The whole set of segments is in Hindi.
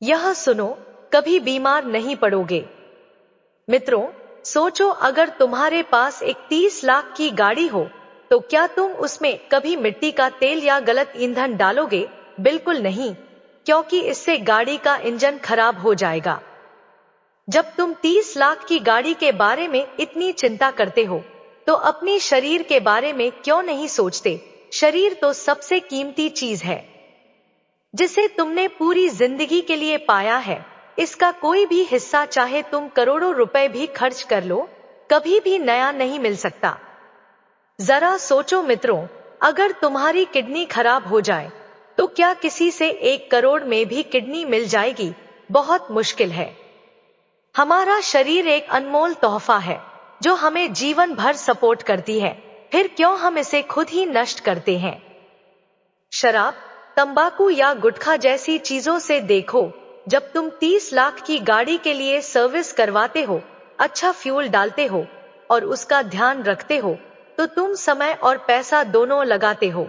यह सुनो, कभी बीमार नहीं पड़ोगे। मित्रों, सोचो, अगर तुम्हारे पास एक 30 लाख की गाड़ी हो तो क्या तुम उसमें कभी मिट्टी का तेल या गलत ईंधन डालोगे? बिल्कुल नहीं, क्योंकि इससे गाड़ी का इंजन खराब हो जाएगा। जब तुम 30 लाख की गाड़ी के बारे में इतनी चिंता करते हो तो अपनी शरीर के बारे में क्यों नहीं सोचते? शरीर तो सबसे कीमती चीज है जिसे तुमने पूरी जिंदगी के लिए पाया है। इसका कोई भी हिस्सा, चाहे तुम करोड़ों रुपए भी खर्च कर लो, कभी भी नया नहीं मिल सकता। जरा सोचो मित्रों, अगर तुम्हारी किडनी खराब हो जाए तो क्या किसी से 1 करोड़ में भी किडनी मिल जाएगी? बहुत मुश्किल है। हमारा शरीर एक अनमोल तोहफा है जो हमें जीवन भर सपोर्ट करती है, फिर क्यों हम इसे खुद ही नष्ट करते हैं? शराब, तंबाकू या गुटखा जैसी चीजों से देखो, जब तुम 30 लाख की गाड़ी के लिए सर्विस करवाते हो, अच्छा फ्यूल डालते हो और उसका ध्यान रखते हो, तो तुम समय और पैसा दोनों लगाते हो।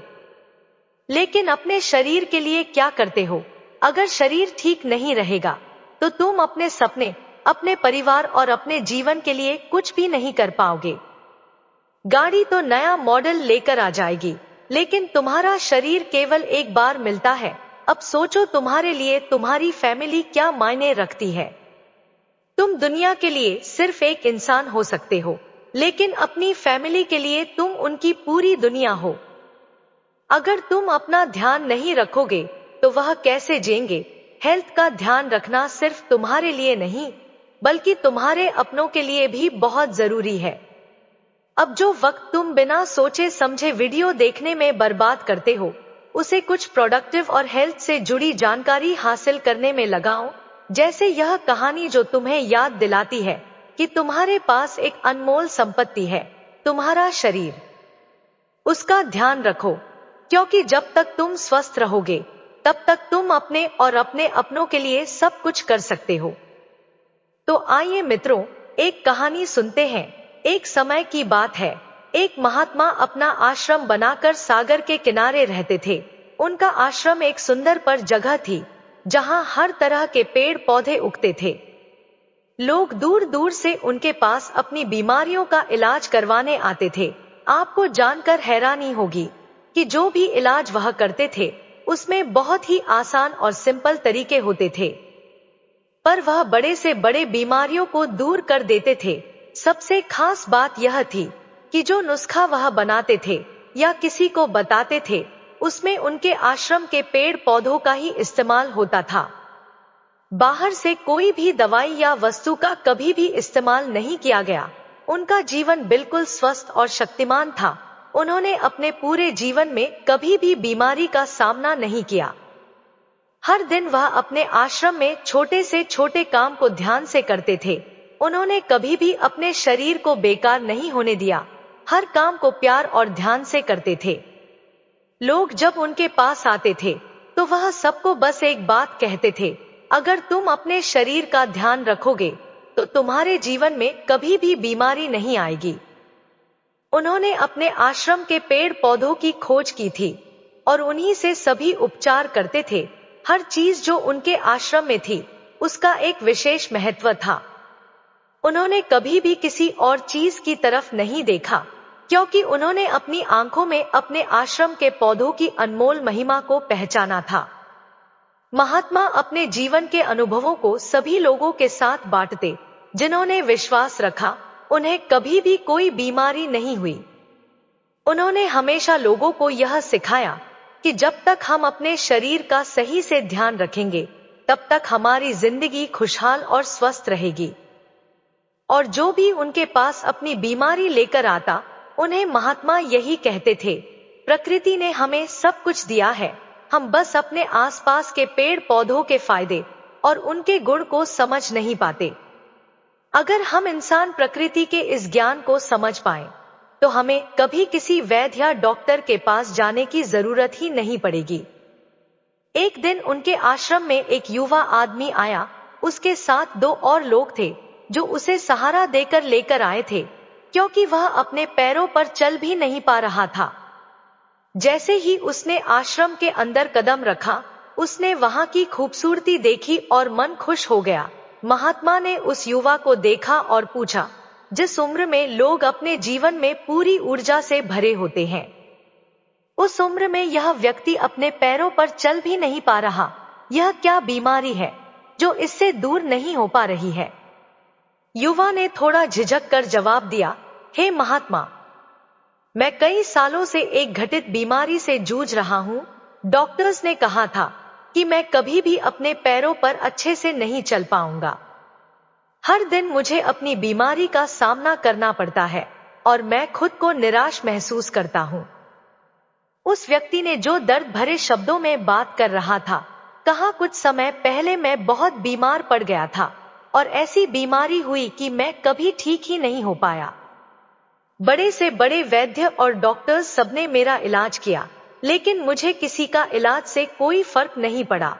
लेकिन अपने शरीर के लिए क्या करते हो? अगर शरीर ठीक नहीं रहेगा तो तुम अपने सपने, अपने परिवार और अपने जीवन के लिए कुछ भी नहीं कर पाओगे। गाड़ी तो नया मॉडल लेकर आ जाएगी, लेकिन तुम्हारा शरीर केवल एक बार मिलता है। अब सोचो, तुम्हारे लिए तुम्हारी फैमिली क्या मायने रखती है। तुम दुनिया के लिए सिर्फ एक इंसान हो सकते हो, लेकिन अपनी फैमिली के लिए तुम उनकी पूरी दुनिया हो। अगर तुम अपना ध्यान नहीं रखोगे तो वह कैसे जिएंगे? हेल्थ का ध्यान रखना सिर्फ तुम्हारे लिए नहीं, बल्कि तुम्हारे अपनों के लिए भी बहुत जरूरी है। अब जो वक्त तुम बिना सोचे समझे वीडियो देखने में बर्बाद करते हो, उसे कुछ प्रोडक्टिव और हेल्थ से जुड़ी जानकारी हासिल करने में लगाओ। जैसे यह कहानी जो तुम्हें याद दिलाती है कि तुम्हारे पास एक अनमोल संपत्ति है, तुम्हारा शरीर। उसका ध्यान रखो, क्योंकि जब तक तुम स्वस्थ रहोगे तब तक तुम अपने और अपने अपनों के लिए सब कुछ कर सकते हो। तो आइए मित्रों, एक कहानी सुनते हैं। एक समय की बात है, एक महात्मा अपना आश्रम बनाकर सागर के किनारे रहते थे। उनका आश्रम एक सुंदर पर जगह थी, जहां हर तरह के पेड़ पौधे उगते थे। लोग दूर दूर से उनके पास अपनी बीमारियों का इलाज करवाने आते थे। आपको जानकर हैरानी होगी कि जो भी इलाज वह करते थे, उसमें बहुत ही आसान और सिंपल तरीके होते थे, पर वह बड़े से बड़े बीमारियों को दूर कर देते थे। सबसे खास बात यह थी कि जो नुस्खा वह बनाते थे या किसी को बताते थे, उसमें उनके आश्रम के पेड़ पौधों का ही इस्तेमाल होता था। बाहर से कोई भी दवाई या वस्तु का कभी भी इस्तेमाल नहीं किया गया। उनका जीवन बिल्कुल स्वस्थ और शक्तिमान था। उन्होंने अपने पूरे जीवन में कभी भी बीमारी का सामना नहीं किया। हर दिन वह अपने आश्रम में छोटे से छोटे काम को ध्यान से करते थे। उन्होंने कभी भी अपने शरीर को बेकार नहीं होने दिया, हर काम को प्यार और ध्यान से करते थे। लोग जब उनके पास आते थे तो वह सबको बस एक बात कहते थे, अगर तुम अपने शरीर का ध्यान रखोगे तो तुम्हारे जीवन में कभी भी बीमारी नहीं आएगी। उन्होंने अपने आश्रम के पेड़ पौधों की खोज की थी और उन्हीं से सभी उपचार करते थे। हर चीज जो उनके आश्रम में थी, उसका एक विशेष महत्व था। उन्होंने कभी भी किसी और चीज की तरफ नहीं देखा, क्योंकि उन्होंने अपनी आंखों में अपने आश्रम के पौधों की अनमोल महिमा को पहचाना था। महात्मा अपने जीवन के अनुभवों को सभी लोगों के साथ बांटते। जिन्होंने विश्वास रखा, उन्हें कभी भी कोई बीमारी नहीं हुई। उन्होंने हमेशा लोगों को यह सिखाया कि जब तक हम अपने शरीर का सही से ध्यान रखेंगे, तब तक हमारी जिंदगी खुशहाल और स्वस्थ रहेगी। और जो भी उनके पास अपनी बीमारी लेकर आता, उन्हें महात्मा यही कहते थे, प्रकृति ने हमें सब कुछ दिया है, हम बस अपने आसपास के पेड़ पौधों के फायदे और उनके गुण को समझ नहीं पाते। अगर हम इंसान प्रकृति के इस ज्ञान को समझ पाएं, तो हमें कभी किसी वैद्य या डॉक्टर के पास जाने की जरूरत ही नहीं पड़ेगी। एक दिन उनके आश्रम में एक युवा आदमी आया। उसके साथ 2 और लोग थे जो उसे सहारा देकर लेकर आए थे, क्योंकि वह अपने पैरों पर चल भी नहीं पा रहा था। जैसे ही उसने आश्रम के अंदर कदम रखा, उसने वहां की खूबसूरती देखी और मन खुश हो गया। महात्मा ने उस युवा को देखा और पूछा, जिस उम्र में लोग अपने जीवन में पूरी ऊर्जा से भरे होते हैं, उस उम्र में यह व्यक्ति अपने पैरों पर चल भी नहीं पा रहा। यह क्या बीमारी है जो इससे दूर नहीं हो पा रही है? युवा ने थोड़ा झिझक कर जवाब दिया, हे महात्मा, मैं कई सालों से एक घटित बीमारी से जूझ रहा हूँ। डॉक्टर्स ने कहा था कि मैं कभी भी अपने पैरों पर अच्छे से नहीं चल पाऊंगा। हर दिन मुझे अपनी बीमारी का सामना करना पड़ता है और मैं खुद को निराश महसूस करता हूँ। उस व्यक्ति ने जो दर्द भरे शब्दों में बात कर रहा था, कहा, कुछ समय पहले मैं बहुत बीमार पड़ गया था और ऐसी बीमारी हुई कि मैं कभी ठीक ही नहीं हो पाया। बड़े से बड़े वैद्य और डॉक्टर्स सबने मेरा इलाज किया, लेकिन मुझे किसी का इलाज से कोई फर्क नहीं पड़ा।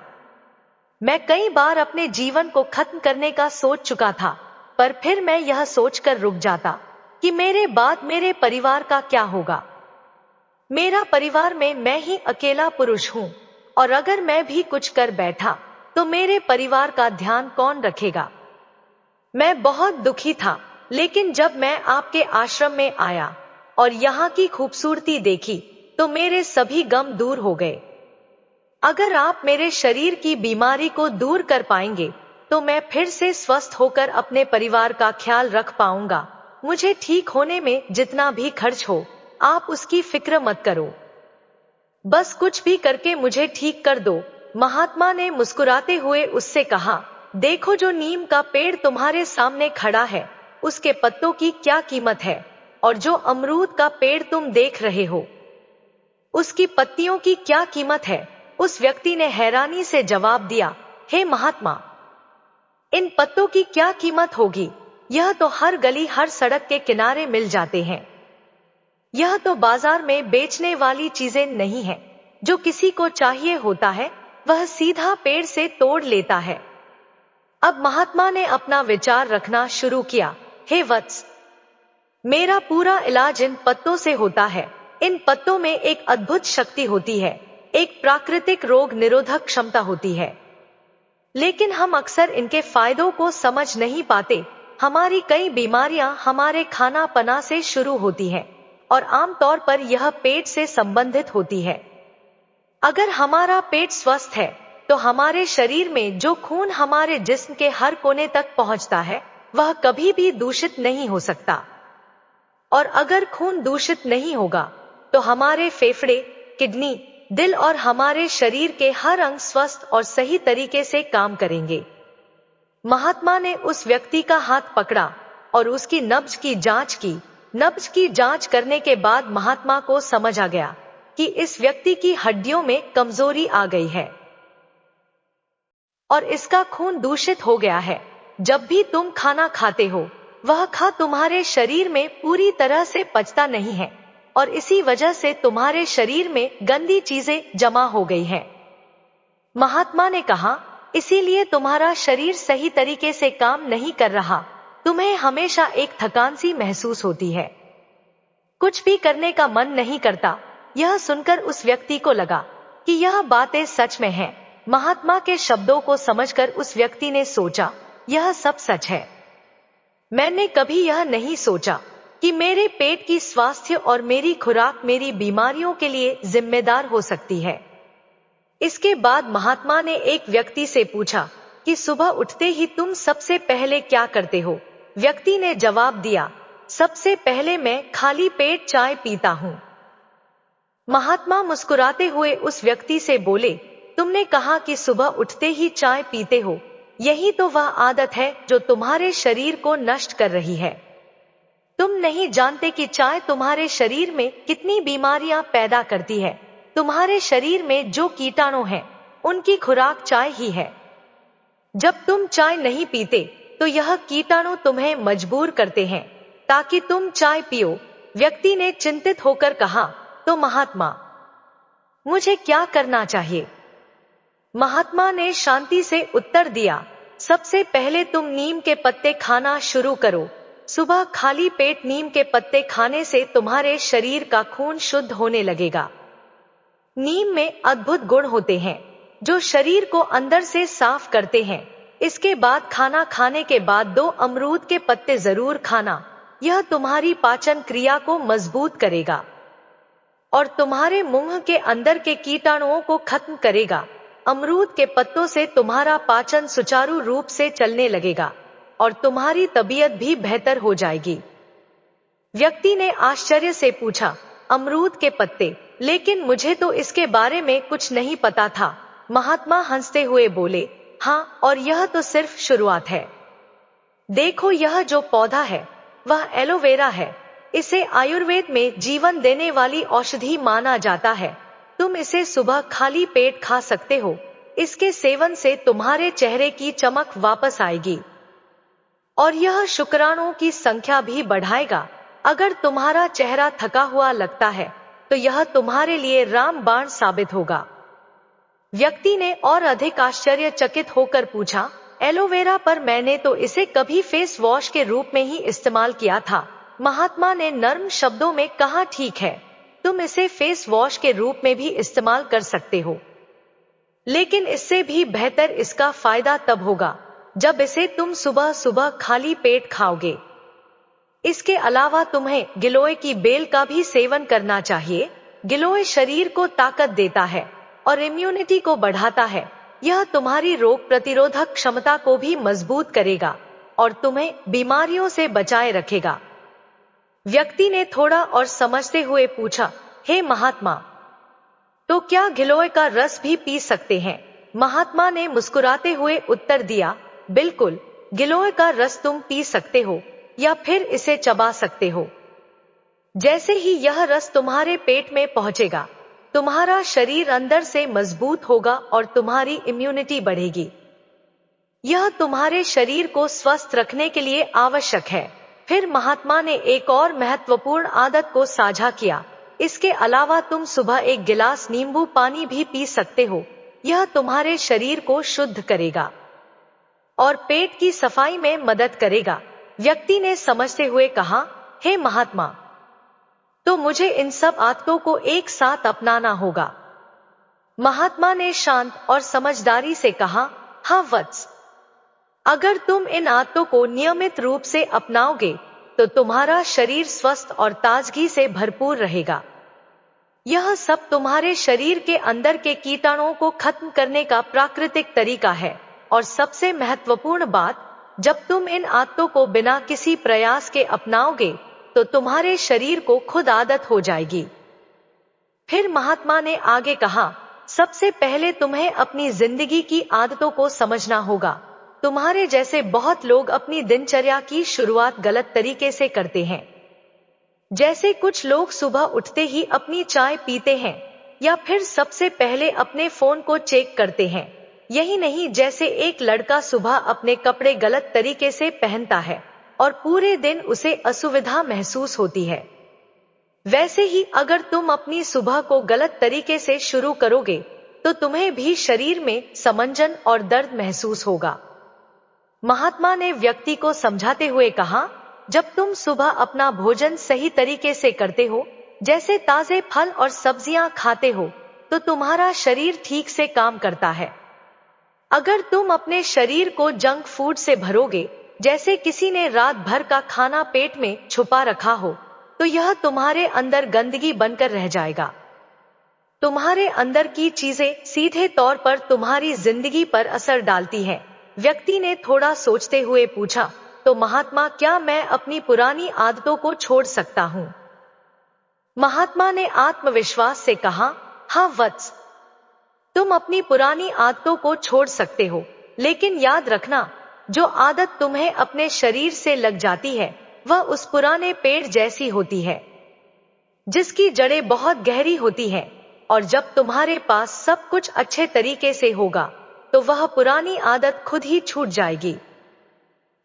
मैं कई बार अपने जीवन को खत्म करने का सोच चुका था, पर फिर मैं यह सोचकर रुक जाता कि मेरे बाद मेरे परिवार का क्या होगा। मेरा परिवार में मैं ही अकेला पुरुष हूँ और अगर मैं भी कुछ कर बैठा तो मेरे परिवार का ध्यान कौन रखेगा। मैं बहुत दुखी था, लेकिन जब मैं आपके आश्रम में आया और यहाँ की खूबसूरती देखी तो मेरे सभी गम दूर हो गए। अगर आप मेरे शरीर की बीमारी को दूर कर पाएंगे तो मैं फिर से स्वस्थ होकर अपने परिवार का ख्याल रख पाऊंगा। मुझे ठीक होने में जितना भी खर्च हो, आप उसकी फिक्र मत करो। बस कुछ भी करके मुझे ठीक कर दो। महात्मा ने मुस्कुराते हुए उससे कहा, देखो, जो नीम का पेड़ तुम्हारे सामने खड़ा है, उसके पत्तों की क्या कीमत है, और जो अमरूद का पेड़ तुम देख रहे हो, उसकी पत्तियों की क्या कीमत है। उस व्यक्ति ने हैरानी से जवाब दिया, हे महात्मा, इन पत्तों की क्या कीमत होगी? यह तो हर गली हर सड़क के किनारे मिल जाते हैं। यह तो बाजार में बेचने वाली चीजें नहीं है। जो किसी को चाहिए होता है वह सीधा पेड़ से तोड़ लेता है। अब महात्मा ने अपना विचार रखना शुरू किया, हे वत्स, मेरा पूरा इलाज इन पत्तों से होता है। इन पत्तों में एक अद्भुत शक्ति होती है, एक प्राकृतिक रोग निरोधक क्षमता होती है, लेकिन हम अक्सर इनके फायदों को समझ नहीं पाते। हमारी कई बीमारियां हमारे खाना पना से शुरू होती हैं और आमतौर पर यह पेट से संबंधित होती है। अगर हमारा पेट स्वस्थ है तो हमारे शरीर में जो खून हमारे जिस्म के हर कोने तक पहुंचता है वह कभी भी दूषित नहीं हो सकता। और अगर खून दूषित नहीं होगा तो हमारे फेफड़े, किडनी, दिल और हमारे शरीर के हर अंग स्वस्थ और सही तरीके से काम करेंगे। महात्मा ने उस व्यक्ति का हाथ पकड़ा और उसकी नब्ज की जांच की। नब्ज की जांच करने के बाद महात्मा को समझ आ गया कि इस व्यक्ति की हड्डियों में कमजोरी आ गई है और इसका खून दूषित हो गया है। जब भी तुम खाना खाते हो वह तुम्हारे शरीर में पूरी तरह से पचता नहीं है और इसी वजह से तुम्हारे शरीर में गंदी चीजें जमा हो गई हैं। महात्मा ने कहा, इसीलिए तुम्हारा शरीर सही तरीके से काम नहीं कर रहा। तुम्हें हमेशा एक थकान सी महसूस होती है, कुछ भी करने का मन नहीं करता। यह सुनकर उस व्यक्ति को लगा कि यह बातें सच में हैं। महात्मा के शब्दों को समझकर उस व्यक्ति ने सोचा, यह सब सच है। मैंने कभी यह नहीं सोचा कि मेरे पेट की स्वास्थ्य और मेरी खुराक मेरी बीमारियों के लिए जिम्मेदार हो सकती है। इसके बाद महात्मा ने एक व्यक्ति से पूछा कि सुबह उठते ही तुम सबसे पहले क्या करते हो? व्यक्ति ने जवाब दिया, सबसे पहले मैं खाली पेट चाय पीता हूँ। महात्मा मुस्कुराते हुए उस व्यक्ति से बोले, तुमने कहा कि सुबह उठते ही चाय पीते हो, यही तो वह आदत है जो तुम्हारे शरीर को नष्ट कर रही है। तुम नहीं जानते कि चाय तुम्हारे शरीर में कितनी बीमारियां पैदा करती है। तुम्हारे शरीर में जो कीटाणु हैं, उनकी खुराक चाय ही है। जब तुम चाय नहीं पीते तो यह कीटाणु तुम्हें मजबूर करते हैं ताकि तुम चाय पियो। व्यक्ति ने चिंतित होकर कहा, तो महात्मा, मुझे क्या करना चाहिए? महात्मा ने शांति से उत्तर दिया, सबसे पहले तुम नीम के पत्ते खाना शुरू करो। सुबह खाली पेट नीम के पत्ते खाने से तुम्हारे शरीर का खून शुद्ध होने लगेगा। नीम में अद्भुत गुण होते हैं। जो शरीर को अंदर से साफ करते हैं। इसके बाद खाना खाने के बाद 2 अमरूद के पत्ते जरूर खाना। यह तुम्हारी पाचन क्रिया को मजबूत करेगा और तुम्हारे मुंह के अंदर के कीटाणुओं को खत्म करेगा। अमरूद के पत्तों से तुम्हारा पाचन सुचारू रूप से चलने लगेगा और तुम्हारी तबीयत भी बेहतर हो जाएगी। व्यक्ति ने आश्चर्य से पूछा, अमरूद के पत्ते? लेकिन मुझे तो इसके बारे में कुछ नहीं पता था। महात्मा हंसते हुए बोले, हाँ, और यह तो सिर्फ शुरुआत है। देखो, यह जो पौधा है वह एलोवेरा है। इसे आयुर्वेद में जीवन देने वाली औषधि माना जाता है। तुम इसे सुबह खाली पेट खा सकते हो। इसके सेवन से तुम्हारे चेहरे की चमक वापस आएगी और यह शुक्राणुओं की संख्या भी बढ़ाएगा। अगर तुम्हारा चेहरा थका हुआ लगता है तो यह तुम्हारे लिए रामबाण साबित होगा। व्यक्ति ने और अधिक आश्चर्यचकित होकर पूछा, एलोवेरा? पर मैंने तो इसे कभी फेस वॉश के रूप में ही इस्तेमाल किया था। महात्मा ने नर्म शब्दों में कहा, ठीक है, तुम इसे फेस वॉश के रूप में भी इस्तेमाल कर सकते हो, लेकिन इससे भी बेहतर इसका फायदा तब होगा जब इसे तुम सुबह सुबह खाली पेट खाओगे। इसके अलावा तुम्हें गिलोय की बेल का भी सेवन करना चाहिए। गिलोय शरीर को ताकत देता है और इम्यूनिटी को बढ़ाता है। यह तुम्हारी रोग प्रतिरोधक क्षमता को भी मजबूत करेगा और तुम्हें बीमारियों से बचाए रखेगा। व्यक्ति ने थोड़ा और समझते हुए पूछा, हे महात्मा, तो क्या गिलोय का रस भी पी सकते हैं? महात्मा ने मुस्कुराते हुए उत्तर दिया, बिल्कुल, गिलोय का रस तुम पी सकते हो या फिर इसे चबा सकते हो। जैसे ही यह रस तुम्हारे पेट में पहुंचेगा, तुम्हारा शरीर अंदर से मजबूत होगा और तुम्हारी इम्यूनिटी बढ़ेगी। यह तुम्हारे शरीर को स्वस्थ रखने के लिए आवश्यक है। फिर महात्मा ने एक और महत्वपूर्ण आदत को साझा किया, इसके अलावा तुम सुबह 1 गिलास नींबू पानी भी पी सकते हो। यह तुम्हारे शरीर को शुद्ध करेगा और पेट की सफाई में मदद करेगा। व्यक्ति ने समझते हुए कहा, हे महात्मा, तो मुझे इन सब आदतों को एक साथ अपनाना होगा। महात्मा ने शांत और समझदारी से कहा, हाँ वत्स, अगर तुम इन आदतों को नियमित रूप से अपनाओगे तो तुम्हारा शरीर स्वस्थ और ताजगी से भरपूर रहेगा। यह सब तुम्हारे शरीर के अंदर के कीटाणुओं को खत्म करने का प्राकृतिक तरीका है। और सबसे महत्वपूर्ण बात, जब तुम इन आदतों को बिना किसी प्रयास के अपनाओगे तो तुम्हारे शरीर को खुद आदत हो जाएगी। फिर महात्मा ने आगे कहा, सबसे पहले तुम्हें अपनी जिंदगी की आदतों को समझना होगा। तुम्हारे जैसे बहुत लोग अपनी दिनचर्या की शुरुआत गलत तरीके से करते हैं। जैसे कुछ लोग सुबह उठते ही अपनी चाय पीते हैं या फिर सबसे पहले अपने फोन को चेक करते हैं। यही नहीं, जैसे एक लड़का सुबह अपने कपड़े गलत तरीके से पहनता है और पूरे दिन उसे असुविधा महसूस होती है, वैसे ही अगर तुम अपनी सुबह को गलत तरीके से शुरू करोगे तो तुम्हें भी शरीर में समंजन और दर्द महसूस होगा। महात्मा ने व्यक्ति को समझाते हुए कहा, जब तुम सुबह अपना भोजन सही तरीके से करते हो, जैसे ताजे फल और सब्जियां खाते हो, तो तुम्हारा शरीर ठीक से काम करता है। अगर तुम अपने शरीर को जंक फूड से भरोगे, जैसे किसी ने रात भर का खाना पेट में छुपा रखा हो, तो यह तुम्हारे अंदर गंदगी बनकर रह जाएगा। तुम्हारे अंदर की चीजें सीधे तौर पर तुम्हारी जिंदगी पर असर डालती हैं। व्यक्ति ने थोड़ा सोचते हुए पूछा, तो महात्मा, क्या मैं अपनी पुरानी आदतों को छोड़ सकता हूँ? महात्मा ने आत्मविश्वास से कहा, हाँ वत्स, तुम अपनी पुरानी आदतों को छोड़ सकते हो, लेकिन याद रखना, जो आदत तुम्हें अपने शरीर से लग जाती है वह उस पुराने पेड़ जैसी होती है जिसकी जड़ें बहुत गहरी होती हैं, और जब तुम्हारे पास सब कुछ अच्छे तरीके से होगा तो वह पुरानी आदत खुद ही छूट जाएगी।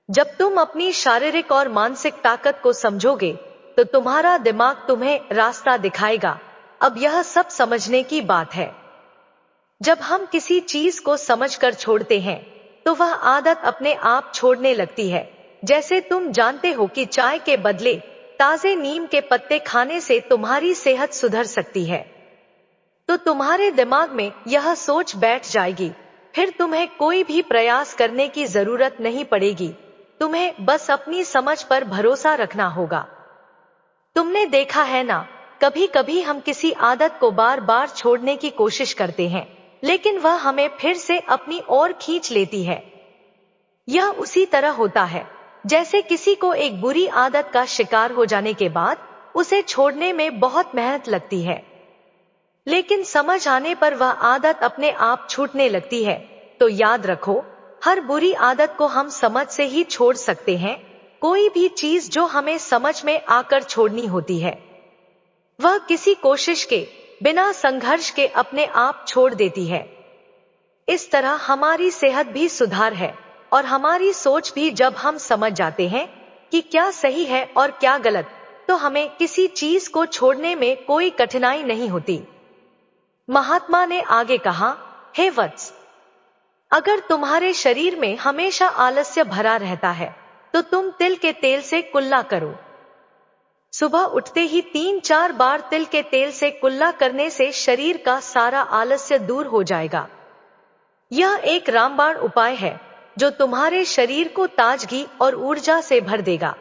जब तुम अपनी शारीरिक और मानसिक ताकत को समझोगे तो तुम्हारा दिमाग तुम्हें रास्ता दिखाएगा। अब यह सब समझने की बात है। जब हम किसी चीज को समझकर छोड़ते हैं तो वह आदत अपने आप छोड़ने लगती है। जैसे तुम जानते हो कि चाय के बदले ताजे नीम के पत्ते खाने से तुम्हारी सेहत सुधर सकती है। तो तुम्हारे दिमाग में यह सोच बैठ जाएगी, फिर तुम्हें कोई भी प्रयास करने की जरूरत नहीं पड़ेगी, तुम्हें बस अपनी समझ पर भरोसा रखना होगा। तुमने देखा है ना, कभी कभी हम किसी आदत को बार बार छोड़ने की कोशिश करते हैं, लेकिन वह हमें फिर से अपनी ओर खींच लेती है। यह उसी तरह होता है जैसे किसी को एक बुरी आदत का शिकार हो जाने के बाद उसे छोड़ने में बहुत मेहनत लगती है, लेकिन समझ आने पर वह आदत अपने आप छूटने लगती है। तो याद रखो, हर बुरी आदत को हम समझ से ही छोड़ सकते हैं। कोई भी चीज जो हमें समझ में आकर छोड़नी होती है, वह किसी कोशिश के बिना संघर्ष के अपने आप छोड़ देती है। इस तरह हमारी सेहत भी सुधार है और हमारी सोच भी। जब हम समझ जाते हैं कि क्या सही है और क्या गलत, तो हमें किसी चीज को छोड़ने में कोई कठिनाई नहीं होती। महात्मा ने आगे कहा, हे वत्स, अगर तुम्हारे शरीर में हमेशा आलस्य भरा रहता है तो तुम तिल के तेल से कुल्ला करो। सुबह उठते ही 3-4 बार तिल के तेल से कुल्ला करने से शरीर का सारा आलस्य दूर हो जाएगा। यह एक रामबाण उपाय है जो तुम्हारे शरीर को ताजगी और ऊर्जा से भर देगा।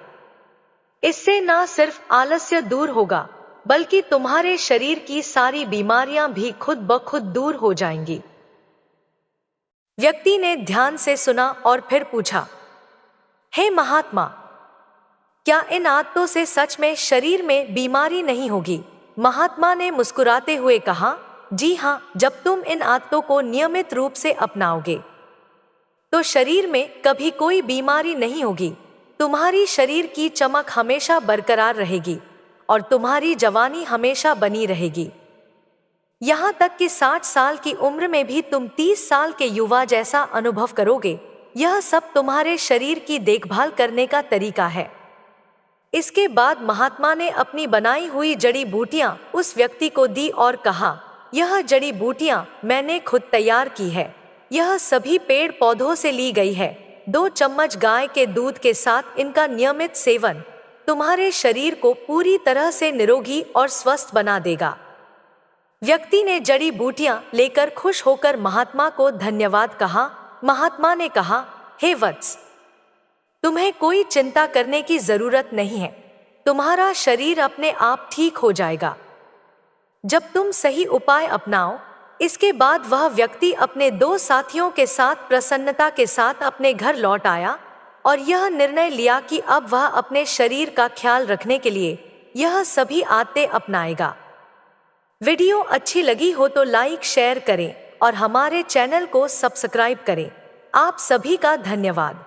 इससे ना सिर्फ आलस्य दूर होगा, बल्कि तुम्हारे शरीर की सारी बीमारियां भी खुद ब खुद दूर हो जाएंगी। व्यक्ति ने ध्यान से सुना और फिर पूछा, हे महात्मा, क्या इन आदतों से सच में शरीर में बीमारी नहीं होगी? महात्मा ने मुस्कुराते हुए कहा, जी हाँ, जब तुम इन आदतों को नियमित रूप से अपनाओगे तो शरीर में कभी कोई बीमारी नहीं होगी। तुम्हारी शरीर की चमक हमेशा बरकरार रहेगी और तुम्हारी जवानी हमेशा बनी रहेगी। यहाँ तक कि 60 साल की उम्र में भी तुम 30 साल के युवा जैसा अनुभव करोगे। यह सब तुम्हारे शरीर की देखभाल करने का तरीका है। इसके बाद महात्मा ने अपनी बनाई हुई जड़ी बूटियां उस व्यक्ति को दी और कहा, यह जड़ी बूटियां मैंने खुद तैयार की है। यह सभी पेड़ पौधों से ली गई है। 2 चम्मच गाय के दूध के साथ इनका नियमित सेवन तुम्हारे शरीर को पूरी तरह से निरोगी और स्वस्थ बना देगा। व्यक्ति ने जड़ी बूटियां लेकर खुश होकर महात्मा को धन्यवाद कहा। महात्मा ने कहा, हे वत्स, तुम्हें कोई चिंता करने की जरूरत नहीं है। तुम्हारा शरीर अपने आप ठीक हो जाएगा जब तुम सही उपाय अपनाओ। इसके बाद वह व्यक्ति अपने 2 साथियों के साथ प्रसन्नता के साथ अपने घर लौट आया और यह निर्णय लिया कि अब वह अपने शरीर का ख्याल रखने के लिए यह सभी आदतें अपनाएगा। वीडियो अच्छी लगी हो तो लाइक शेयर करें और हमारे चैनल को सब्सक्राइब करें। आप सभी का धन्यवाद।